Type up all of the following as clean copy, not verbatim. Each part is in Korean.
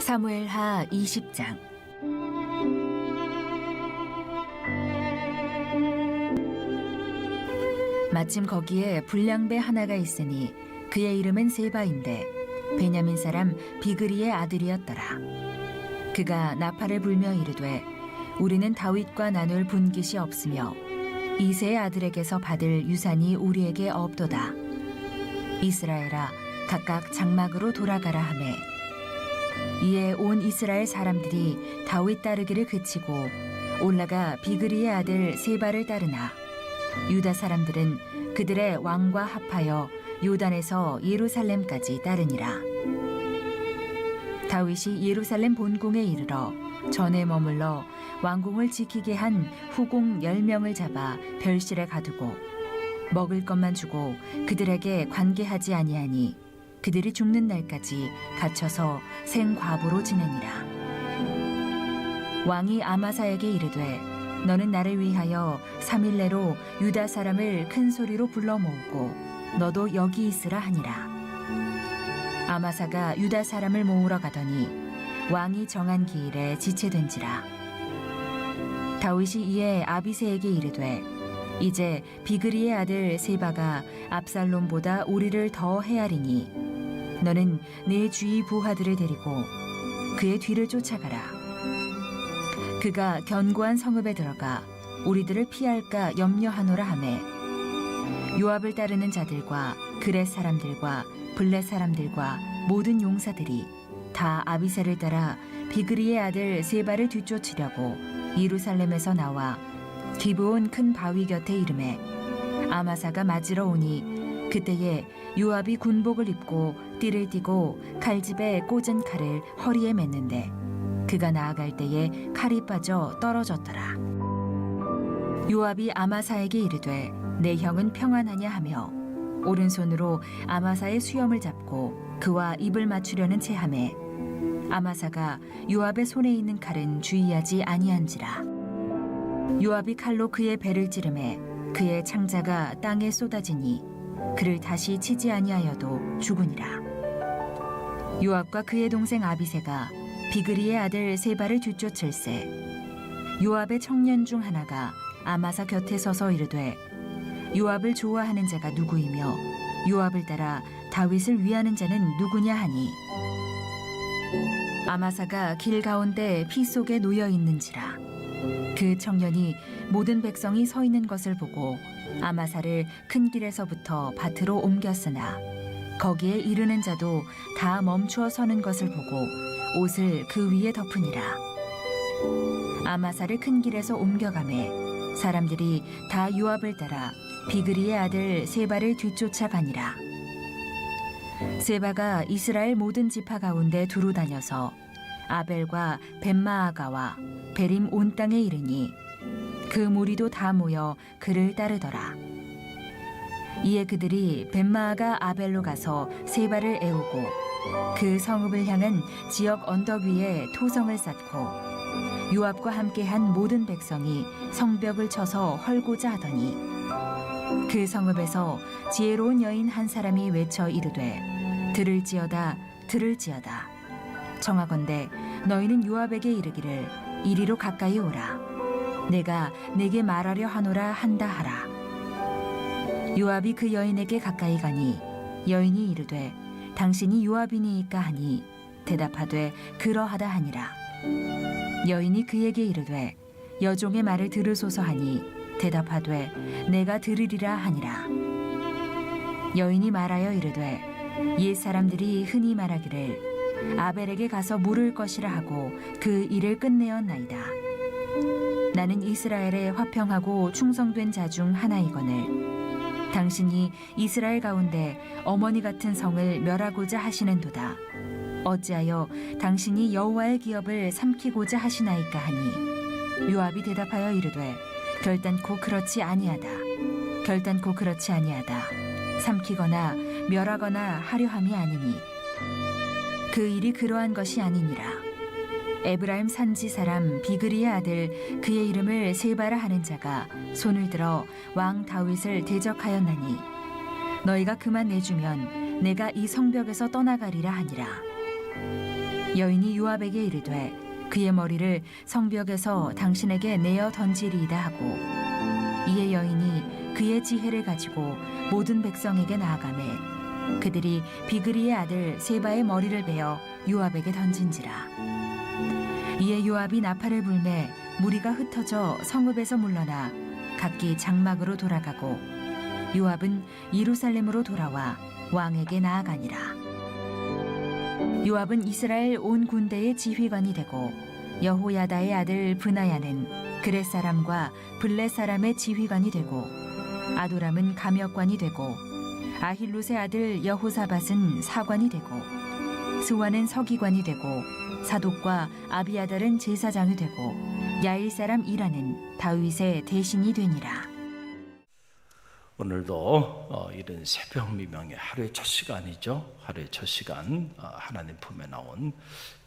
사무엘하 20장. 마침 거기에 불량배 하나가 있으니 그의 이름은 세바인데 베냐민 사람 비그리의 아들이었더라. 그가 나팔을 불며 이르되 우리는 다윗과 나눌 분깃이 없으며 이새의 아들에게서 받을 유산이 우리에게 없도다. 이스라엘아 각각 장막으로 돌아가라 하매 이에 온 이스라엘 사람들이 다윗 따르기를 그치고 올라가 비그리의 아들 세바를 따르나 유다 사람들은 그들의 왕과 합하여 요단에서 예루살렘까지 따르니라. 다윗이 예루살렘 본궁에 이르러 전에 머물러 왕궁을 지키게 한 후궁 10명을 잡아 별실에 가두고 먹을 것만 주고 그들에게 관계하지 아니하니 그들이 죽는 날까지 갇혀서 생과부로 지내니라. 왕이 아마사에게 이르되 너는 나를 위하여 3일 내로 유다 사람을 큰 소리로 불러 모으고 너도 여기 있으라 하니라. 아마사가 유다 사람을 모으러 가더니 왕이 정한 기일에 지체된지라. 다윗이 이에 아비새에게 이르되 이제 비그리의 아들 세바가 압살롬보다 우리를 더 헤아리니 너는 네 주위 부하들을 데리고 그의 뒤를 쫓아가라. 그가 견고한 성읍에 들어가 우리들을 피할까 염려하노라 하매 요압을 따르는 자들과 그렛 사람들과 블렛 사람들과 모든 용사들이 다 아비새를 따라 비그리의 아들 세바를 뒤쫓으려고 예루살렘에서 나와 기브온 큰 바위 곁에 이르매 아마사가 맞으러 오니 그때에 요압이 군복을 입고 띠를 띠고 칼집에 꽂은 칼을 허리에 맸는데 그가 나아갈 때에 칼이 빠져 떨어졌더라. 요압이 아마사에게 이르되 내 형은 평안하냐 하며 오른손으로 아마사의 수염을 잡고 그와 입을 맞추려는 채 하매 아마사가 요압의 손에 있는 칼은 주의하지 아니한지라. 요압이 칼로 그의 배를 찌르매 그의 창자가 땅에 쏟아지니 그를 다시 치지 아니하여도 죽으니라. 요압과 그의 동생 아비새가 비그리의 아들 세바를 뒤쫓을새 요압의 청년 중 하나가 아마사 곁에 서서 이르되 요압을 좋아하는 자가 누구이며 요압을 따라 다윗을 위하는 자는 누구냐 하니 아마사가 길 가운데 피 속에 놓여 있는지라. 그 청년이 모든 백성이 서 있는 것을 보고 아마사를 큰 길에서부터 밭으로 옮겼으나 거기에 이르는 자도 다 멈추어 서는 것을 보고 옷을 그 위에 덮으니라. 아마사를 큰 길에서 옮겨가매 사람들이 다 요압을 따라 비그리의 아들 세바를 뒤쫓아가니라. 세바가 이스라엘 모든 지파 가운데 두루 다녀서 아벨과 벳마아가와 베림 온 땅에 이르니 그 무리도 다 모여 그를 따르더라. 이에 그들이 벳마아가 아벨로 가서 세바를 애우고 그 성읍을 향한 지역 언덕 위에 토성을 쌓고 요압과 함께한 모든 백성이 성벽을 쳐서 헐고자 하더니 그 성읍에서 지혜로운 여인 한 사람이 외쳐 이르되 들을지어다 들을지어다 청하건대 너희는 요압에게 이르기를 이리로 가까이 오라 내가 내게 말하려 하노라 한다 하라. 요압이 그 여인에게 가까이 가니 여인이 이르되 당신이 요압이니이까 하니 대답하되 그러하다 하니라. 여인이 그에게 이르되 여종의 말을 들으소서 하니 대답하되 내가 들으리라 하니라. 여인이 말하여 이르되 옛 사람들이 흔히 말하기를 아벨에게 가서 물을 것이라 하고 그 일을 끝내었나이다. 나는 이스라엘의 화평하고 충성된 자 중 하나이거늘 당신이 이스라엘 가운데 어머니 같은 성을 멸하고자 하시는도다. 어찌하여 당신이 여호와의 기업을 삼키고자 하시나이까 하니 요압이 대답하여 이르되 결단코 그렇지 아니하다. 결단코 그렇지 아니하다. 삼키거나 멸하거나 하려 함이 아니니 그 일이 그러한 것이 아니니라. 에브라임 산지 사람 비그리의 아들 그의 이름을 세바라 하는 자가 손을 들어 왕 다윗을 대적하였나니 너희가 그만 내주면 내가 이 성벽에서 떠나가리라 하니라. 여인이 요압에게 이르되 그의 머리를 성벽에서 당신에게 내어 던지리이다 하고, 이에 여인이 그의 지혜를 가지고 모든 백성에게 나아가매 그들이 비그리의 아들 세바의 머리를 베어 요압에게 던진지라. 이에 요압이 나팔을 불매 무리가 흩어져 성읍에서 물러나 각기 장막으로 돌아가고, 요압은 예루살렘으로 돌아와 왕에게 나아가니라. 요압은 이스라엘 온 군대의 지휘관이 되고, 여호야다의 아들 브나야는 그렛 사람과 블렛 사람의 지휘관이 되고, 아도람은 감역관이 되고, 아힐롯의 아들 여호사밧은 사관이 되고, 스와는 서기관이 되고, 사독과 아비아달은 제사장이 되고, 야일 사람 이라는 다윗의 대신이 되니라. 오늘도 이른 새벽 미명의 하루의 첫 시간이죠. 하루의 첫 시간 하나님 품에 나온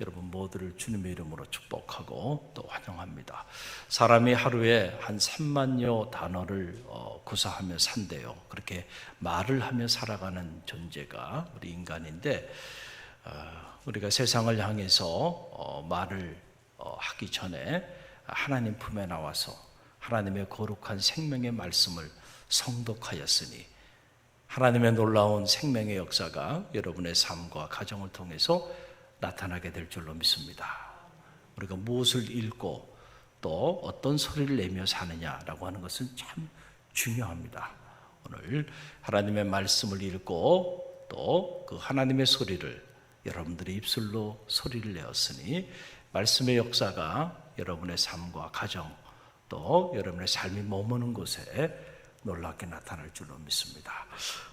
여러분 모두를 주님의 이름으로 축복하고 또 환영합니다. 사람이 하루에 한 3만여 단어를 구사하며 산대요. 그렇게 말을 하며 살아가는 존재가 우리 인간인데, 우리가 세상을 향해서 말을 하기 전에 하나님 품에 나와서 하나님의 거룩한 생명의 말씀을 성독하였으니 하나님의 놀라운 생명의 역사가 여러분의 삶과 가정을 통해서 나타나게 될 줄로 믿습니다. 우리가 무엇을 읽고 또 어떤 소리를 내며 사느냐라고 하는 것은 참 중요합니다. 오늘 하나님의 말씀을 읽고 또 그 하나님의 소리를 여러분들의 입술로 소리를 내었으니 말씀의 역사가 여러분의 삶과 가정 또 여러분의 삶이 머무는 곳에 놀랍게 나타날 줄로 믿습니다.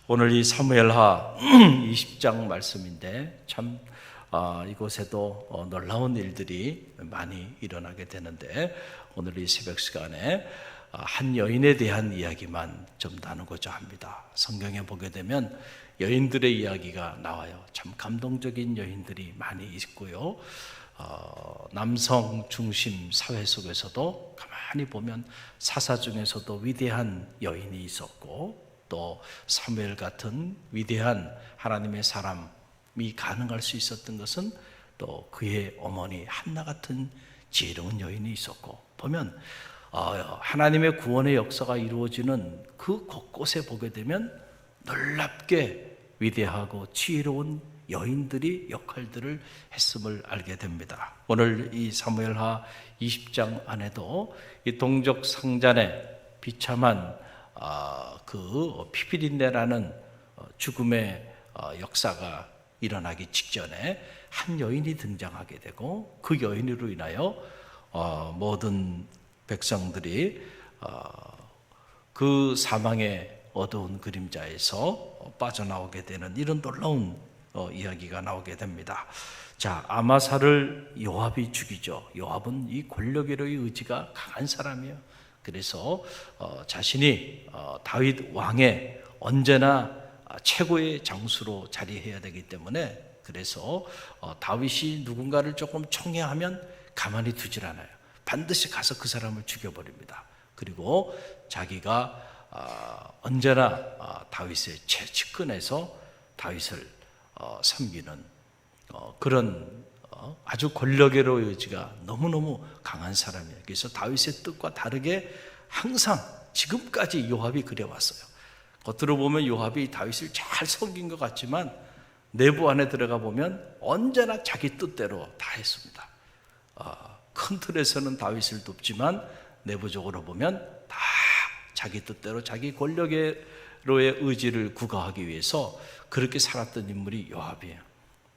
오늘 이 사무엘하 20장 말씀인데 참 이곳에도 놀라운 일들이 많이 일어나게 되는데, 오늘 이 새벽 시간에 한 여인에 대한 이야기만 좀 나누고자 합니다. 성경에 보게 되면 여인들의 이야기가 나와요. 참 감동적인 여인들이 많이 있고요. 남성 중심 사회 속에서도 가만히 보면 사사 중에서도 위대한 여인이 있었고, 또 사무엘 같은 위대한 하나님의 사람이 가능할 수 있었던 것은 또 그의 어머니 한나 같은 지혜로운 여인이 있었고, 보면 하나님의 구원의 역사가 이루어지는 그 곳곳에 보게 되면 놀랍게 위대하고 지혜로운 여인들이 역할들을 했음을 알게 됩니다. 오늘 이 사무엘하 20장 안에도 이 동족 상잔의 비참한 그 피비린내라는 죽음의 역사가 일어나기 직전에 한 여인이 등장하게 되고, 그 여인으로 인하여 모든 백성들이 그 사망의 어두운 그림자에서 빠져나오게 되는 이런 놀라운 이야기가 나오게 됩니다. 자, 아마사를 요압이 죽이죠. 요압은 이 권력으로의 의지가 강한 사람이에요. 그래서 자신이 다윗 왕의 언제나 최고의 장수로 자리해야 되기 때문에, 그래서 다윗이 누군가를 조금 청해하면 가만히 두질 않아요. 반드시 가서 그 사람을 죽여버립니다. 그리고 자기가 언제나 다윗의 최측근에서 다윗을 섬기는 그런 아주 권력의 의지가 너무너무 강한 사람이에요. 그래서 다윗의 뜻과 다르게 항상 지금까지 요압이 그래왔어요. 겉으로 보면 요압이 다윗을 잘 섬긴 것 같지만 내부 안에 들어가 보면 언제나 자기 뜻대로 다 했습니다. 큰 틀에서는 다윗을 돕지만 내부적으로 보면 다 자기 뜻대로 자기 권력의 의지를 구가하기 위해서 그렇게 살았던 인물이 요압이에요.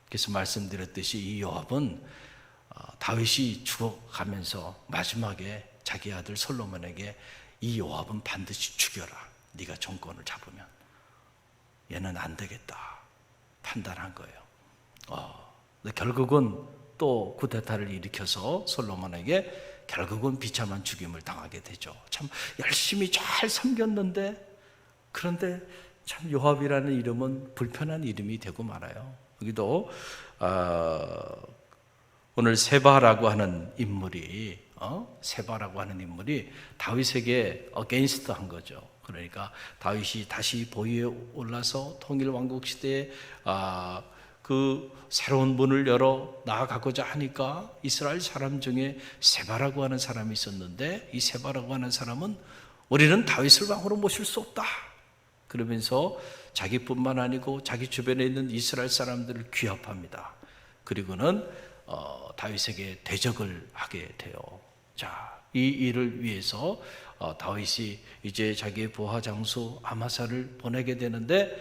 그래서 말씀드렸듯이 이 요압은 다윗이 죽어가면서 마지막에 자기 아들 솔로몬에게 이 요압은 반드시 죽여라. 네가 정권을 잡으면 얘는 안 되겠다 판단한 거예요. 근데 결국은 또 쿠데타를 일으켜서 솔로몬에게 결국은 비참한 죽임을 당하게 되죠. 참 열심히 잘 섬겼는데, 그런데 참 요압이라는 이름은 불편한 이름이 되고 말아요. 여기도 오늘 세바라고 하는 인물이 다윗에게 어게인스트한 거죠. 그러니까 다윗이 다시 보위에 올라서 통일 왕국 시대에 그 새로운 문을 열어 나아가고자 하니까 이스라엘 사람 중에 세바라고 하는 사람이 있었는데, 이 세바라고 하는 사람은 우리는 다윗을 왕으로 모실 수 없다 그러면서 자기뿐만 아니고 자기 주변에 있는 이스라엘 사람들을 귀합합니다. 그리고는 다윗에게 대적을 하게 돼요. 자, 이 일을 위해서 다윗이 이제 자기의 부하 장수 아마사를 보내게 되는데,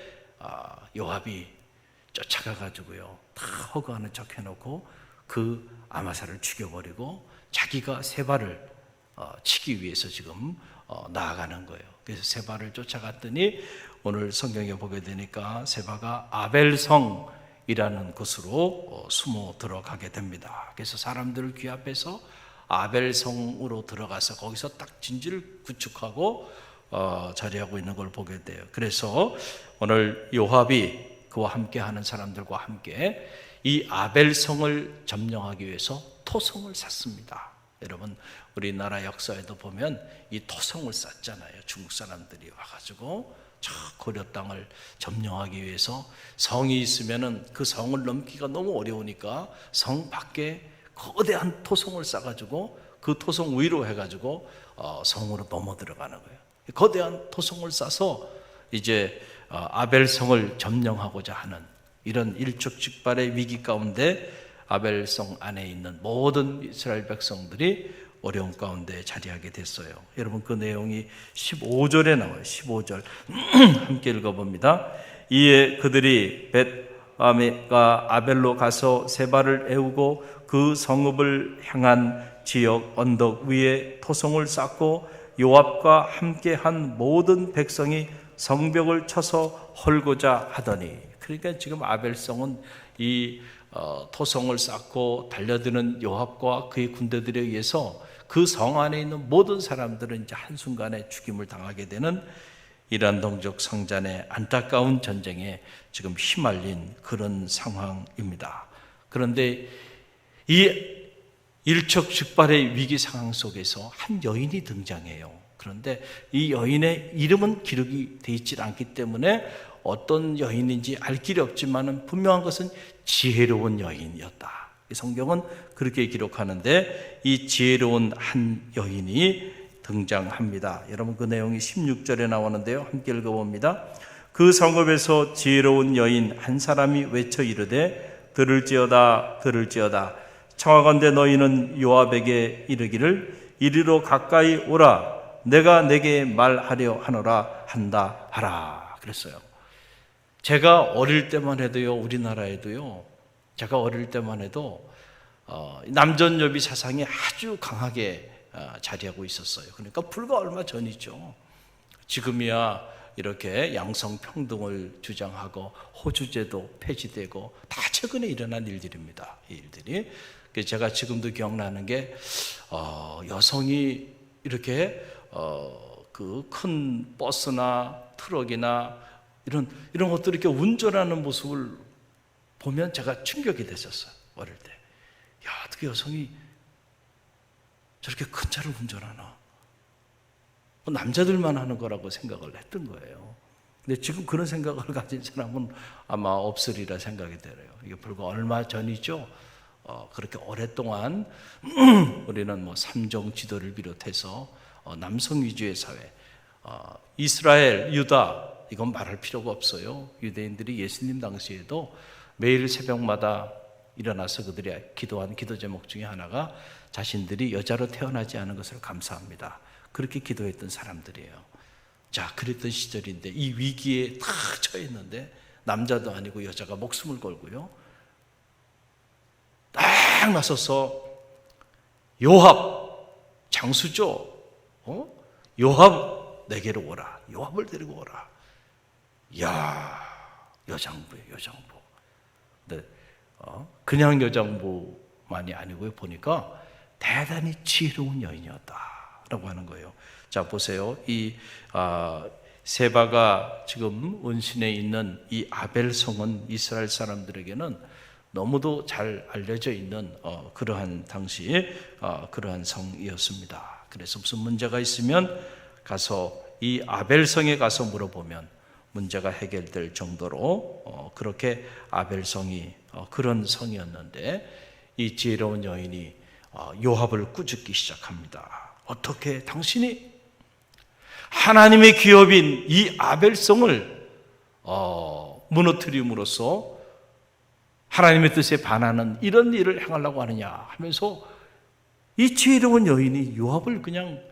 요압이 쫓아가 가지고요, 다 허구하는 척 해놓고 그 아마사를 죽여버리고 자기가 세바를 치기 위해서 지금 나아가는 거예요. 그래서 세바를 쫓아갔더니 오늘 성경에 보게 되니까 세바가 아벨성이라는 곳으로 숨어 들어가게 됩니다. 그래서 사람들을 귀합해서 아벨성으로 들어가서 거기서 딱 진지를 구축하고 자리하고 있는 걸 보게 돼요. 그래서 오늘 요압이 그와 함께 하는 사람들과 함께 이 아벨성을 점령하기 위해서 토성을 샀습니다. 여러분, 우리나라 역사에도 보면 이 토성을 쌌잖아요. 중국 사람들이 와가지고 저 고려 땅을 점령하기 위해서 성이 있으면은 그 성을 넘기가 너무 어려우니까 성 밖에 거대한 토성을 싸가지고 그 토성 위로 해가지고 성으로 넘어 들어가는 거예요. 거대한 토성을 싸서 이제 아벨성을 점령하고자 하는 이런 일촉즉발의 위기 가운데 아벨성 안에 있는 모든 이스라엘 백성들이 어려움 가운데 자리하게 됐어요. 여러분, 그 내용이 15절에 나와요. 15절 함께 읽어봅니다. 이에 그들이 벳아메가 아벨로 가서 세바를 애우고 그 성읍을 향한 지역 언덕 위에 토성을 쌓고 요압과 함께한 모든 백성이 성벽을 쳐서 헐고자 하더니, 그러니까 지금 아벨성은 이 토성을 쌓고 달려드는 요압과 그의 군대들에 의해서 그 성 안에 있는 모든 사람들은 이제 한순간에 죽임을 당하게 되는 이란 동족 성전의 안타까운 전쟁에 지금 휘말린 그런 상황입니다. 그런데 이 일촉즉발의 위기 상황 속에서 한 여인이 등장해요. 그런데 이 여인의 이름은 기록이 되어 있지 않기 때문에 어떤 여인인지 알 길이 없지만 분명한 것은 지혜로운 여인이었다. 성경은 그렇게 기록하는데 이 지혜로운 한 여인이 등장합니다. 여러분, 그 내용이 16절에 나오는데요, 함께 읽어봅니다. 그 성읍에서 지혜로운 여인 한 사람이 외쳐 이르되 들을지어다 들을지어다 청하건대 너희는 요압에게 이르기를 이리로 가까이 오라 내가 내게 말하려 하노라 한다 하라 그랬어요. 제가 어릴 때만 해도요, 우리나라에도요, 제가 어릴 때만 해도 남전여비 사상이 아주 강하게 자리하고 있었어요. 그러니까 불과 얼마 전이죠. 지금이야 이렇게 양성평등을 주장하고 호주제도 폐지되고 다 최근에 일어난 일들입니다. 이 일들이. 제가 지금도 기억나는 게 여성이 이렇게 그 큰 버스나 트럭이나 이런 것들 이렇게 운전하는 모습을 보면 제가 충격이 됐었어요. 어릴 때. 야, 어떻게 여성이 저렇게 큰 차를 운전하나? 남자들만 하는 거라고 생각을 했던 거예요. 근데 지금 그런 생각을 가진 사람은 아마 없으리라 생각이 들어요. 이게 불과 얼마 전이죠. 그렇게 오랫동안 우리는 뭐 삼종 지도를 비롯해서 남성 위주의 사회, 이스라엘, 유다, 이건 말할 필요가 없어요. 유대인들이 예수님 당시에도 매일 새벽마다 일어나서 그들이 기도한 기도 제목 중에 하나가 자신들이 여자로 태어나지 않은 것을 감사합니다. 그렇게 기도했던 사람들이에요. 자, 그랬던 시절인데 이 위기에 다 처했는데 남자도 아니고 여자가 목숨을 걸고요, 딱 나서서 요압 장수죠. 요압 내게로 오라. 요압을 데리고 오라. 야, 여장부예요, 여장부. 근데 그냥 여장부만이 아니고요, 보니까 대단히 지혜로운 여인이었다라고 하는 거예요. 자, 보세요. 이 세바가 지금 은신에 있는 이 아벨성은 이스라엘 사람들에게는 너무도 잘 알려져 있는 그러한 당시 그러한 성이었습니다. 그래서 무슨 문제가 있으면 가서 이 아벨성에 가서 물어보면 문제가 해결될 정도로 그렇게 아벨성이 그런 성이었는데 이 지혜로운 여인이 요압을 꾸짖기 시작합니다. 어떻게 당신이 하나님의 기업인 이 아벨성을 무너뜨림으로써 하나님의 뜻에 반하는 이런 일을 행하려고 하느냐 하면서 이 지혜로운 여인이 요압을 그냥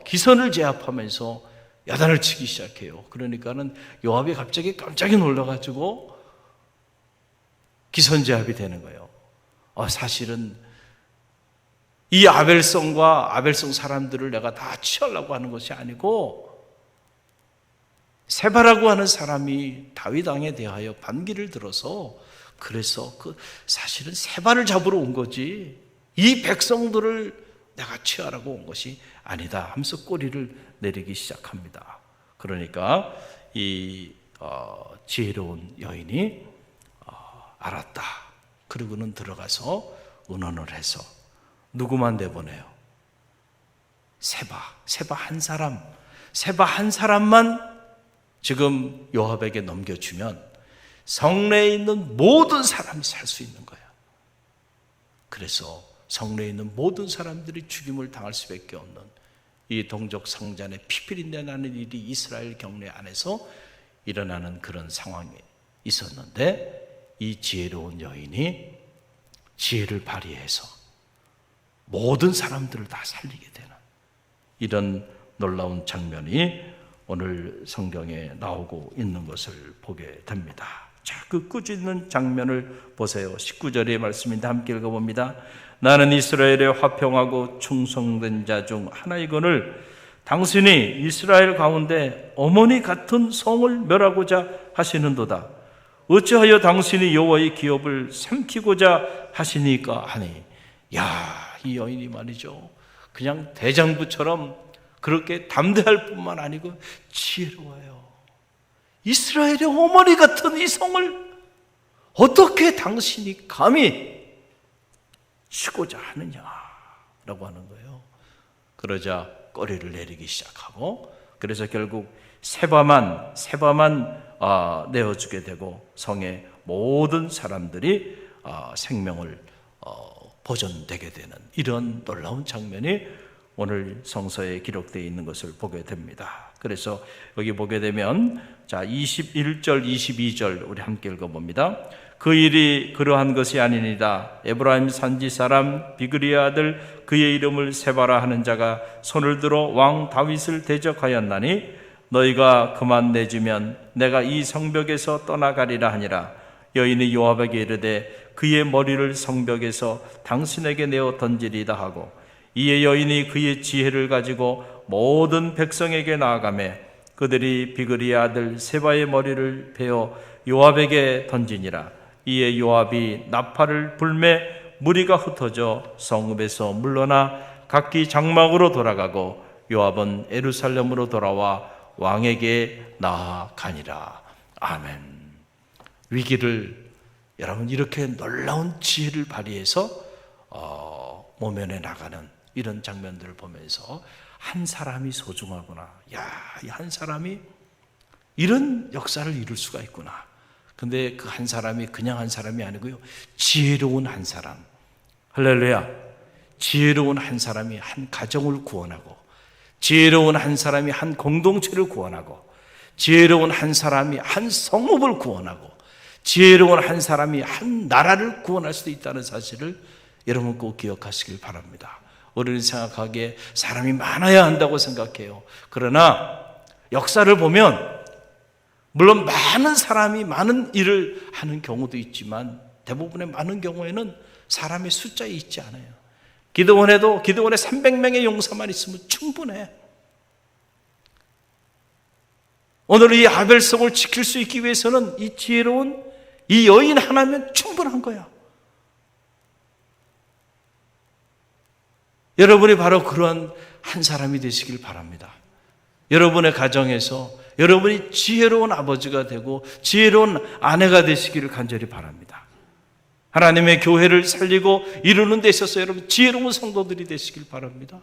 기선을 제압하면서 야단을 치기 시작해요. 그러니까는 요압이 갑자기 깜짝이 놀라가지고 기선제압이 되는 거예요. 사실은 이 아벨성과 아벨성 사람들을 내가 다 취하려고 하는 것이 아니고 세바라고 하는 사람이 다윗 왕에 대하여 반기를 들어서 그래서 사실은 세바를 잡으러 온 거지 이 백성들을 내가 취하라고 온 것이 아니다 하면서 꼬리를 내리기 시작합니다. 그러니까 이 지혜로운 여인이 알았다. 그리고는 들어가서 의논을 해서 누구만 내보내요? 세바 한 사람만 지금 요압에게 넘겨주면 성내에 있는 모든 사람이 살 수 있는 거예요. 그래서 성내에 있는 모든 사람들이 죽임을 당할 수밖에 없는 이 동족 상잔의 피피린내 나는 일이 이스라엘 경내 안에서 일어나는 그런 상황이 있었는데 이 지혜로운 여인이 지혜를 발휘해서 모든 사람들을 다 살리게 되는 이런 놀라운 장면이 오늘 성경에 나오고 있는 것을 보게 됩니다. 자, 그 꾸짖는 장면을 보세요. 19절의 말씀인데 함께 읽어봅니다. 나는 이스라엘에 화평하고 충성된 자 중 하나이거늘 당신이 이스라엘 가운데 어머니 같은 성을 멸하고자 하시는도다. 어찌하여 당신이 여호와의 기업을 삼키고자 하시니까 하니. 이 여인이 말이죠, 그냥 대장부처럼 그렇게 담대할 뿐만 아니고 지혜로워요. 이스라엘의 어머니 같은 이 성을 어떻게 당신이 감히 치고자 하느냐라고 하는 거예요. 그러자 꼬리를 내리기 시작하고, 그래서 결국 세바만 내어주게 되고 성의 모든 사람들이 생명을 보존되게 되는 이런 놀라운 장면이 오늘 성서에 기록되어 있는 것을 보게 됩니다. 그래서 여기 보게 되면 자 21절 22절 우리 함께 읽어봅니다. 그 일이 그러한 것이 아니니라. 에브라임 산지 사람 비그리의 아들 그의 이름을 세바라 하는 자가 손을 들어 왕 다윗을 대적하였나니 너희가 그만 내주면 내가 이 성벽에서 떠나가리라 하니라. 여인이 요압에게 이르되 그의 머리를 성벽에서 당신에게 내어 던지리다 하고, 이에 여인이 그의 지혜를 가지고 모든 백성에게 나아가매 그들이 비그리의 아들 세바의 머리를 베어 요압에게 던지니라. 이에 요압이 나팔을 불매 무리가 흩어져 성읍에서 물러나 각기 장막으로 돌아가고 요압은 예루살렘으로 돌아와 왕에게 나아가니라. 아멘. 위기를 여러분 이렇게 놀라운 지혜를 발휘해서 모면해 나가는 이런 장면들을 보면서 한 사람이 소중하구나. 이 한 사람이 이런 역사를 이룰 수가 있구나. 근데 그 한 사람이 그냥 한 사람이 아니고요, 지혜로운 한 사람. 할렐루야. 지혜로운 한 사람이 한 가정을 구원하고, 지혜로운 한 사람이 한 공동체를 구원하고, 지혜로운 한 사람이 한 성읍을 구원하고, 지혜로운 한 사람이 한 나라를 구원할 수도 있다는 사실을 여러분 꼭 기억하시길 바랍니다. 우리는 생각하기에 사람이 많아야 한다고 생각해요. 그러나 역사를 보면 물론 많은 사람이 많은 일을 하는 경우도 있지만 대부분의 많은 경우에는 사람의 숫자에 있지 않아요. 기드온에 300명의 용사만 있으면 충분해. 오늘 이 아벨성을 지킬 수 있기 위해서는 이 지혜로운 이 여인 하나면 충분한 거야. 여러분이 바로 그러한 한 사람이 되시길 바랍니다. 여러분의 가정에서 여러분이 지혜로운 아버지가 되고 지혜로운 아내가 되시기를 간절히 바랍니다. 하나님의 교회를 살리고 이루는 데 있어서 여러분 지혜로운 성도들이 되시길 바랍니다.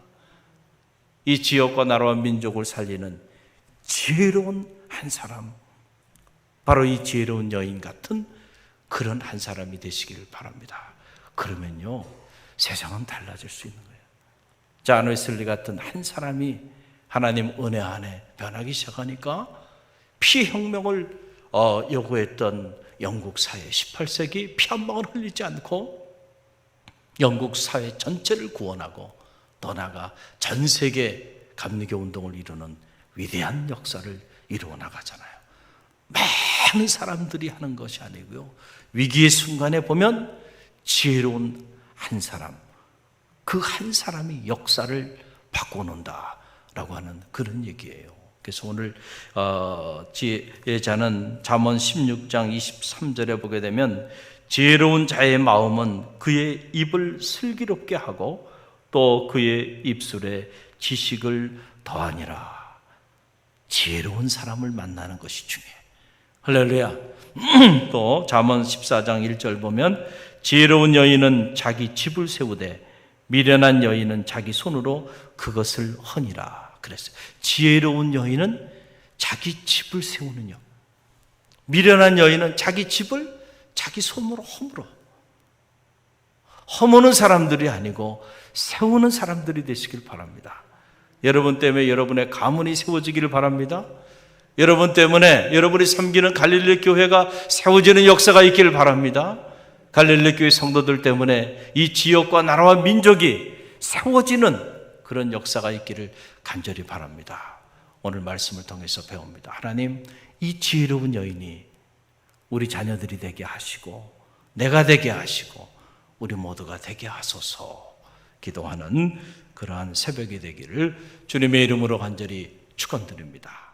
이 지역과 나라와 민족을 살리는 지혜로운 한 사람, 바로 이 지혜로운 여인 같은 그런 한 사람이 되시길 바랍니다. 그러면요, 세상은 달라질 수 있는 거예요. 존 웨슬리 같은 한 사람이 하나님 은혜 안에 변하기 시작하니까 피혁명을 요구했던 영국 사회, 18세기 피 한 방울 흘리지 않고 영국 사회 전체를 구원하고 더 나아가 전 세계 감리교 운동을 이루는 위대한 역사를 이루어 나가잖아요. 많은 사람들이 하는 것이 아니고요, 위기의 순간에 보면 지혜로운 한 사람, 그 한 사람이 역사를 바꿔놓는다라고 하는 그런 얘기예요. 그래서 오늘 지혜의 자는 잠언 16장 23절에 보게 되면 지혜로운 자의 마음은 그의 입을 슬기롭게 하고 또 그의 입술에 지식을 더하니라. 지혜로운 사람을 만나는 것이 중요해. 할렐루야. 또 잠언 14장 1절 보면 지혜로운 여인은 자기 집을 세우되 미련한 여인은 자기 손으로 그것을 허니라 그랬어요. 지혜로운 여인은 자기 집을 세우는 여, 미련한 여인은 자기 집을 자기 손으로 허무는 사람들이 아니고 세우는 사람들이 되시길 바랍니다. 여러분 때문에 여러분의 가문이 세워지기를 바랍니다. 여러분 때문에 여러분이 섬기는 갈릴리 교회가 세워지는 역사가 있기를 바랍니다. 갈릴리 교회 성도들 때문에 이 지역과 나라와 민족이 세워지는 그런 역사가 있기를 간절히 바랍니다. 오늘 말씀을 통해서 배웁니다. 하나님, 이 지혜로운 여인이 우리 자녀들이 되게 하시고 내가 되게 하시고 우리 모두가 되게 하소서 기도하는 그러한 새벽이 되기를 주님의 이름으로 간절히 축원드립니다.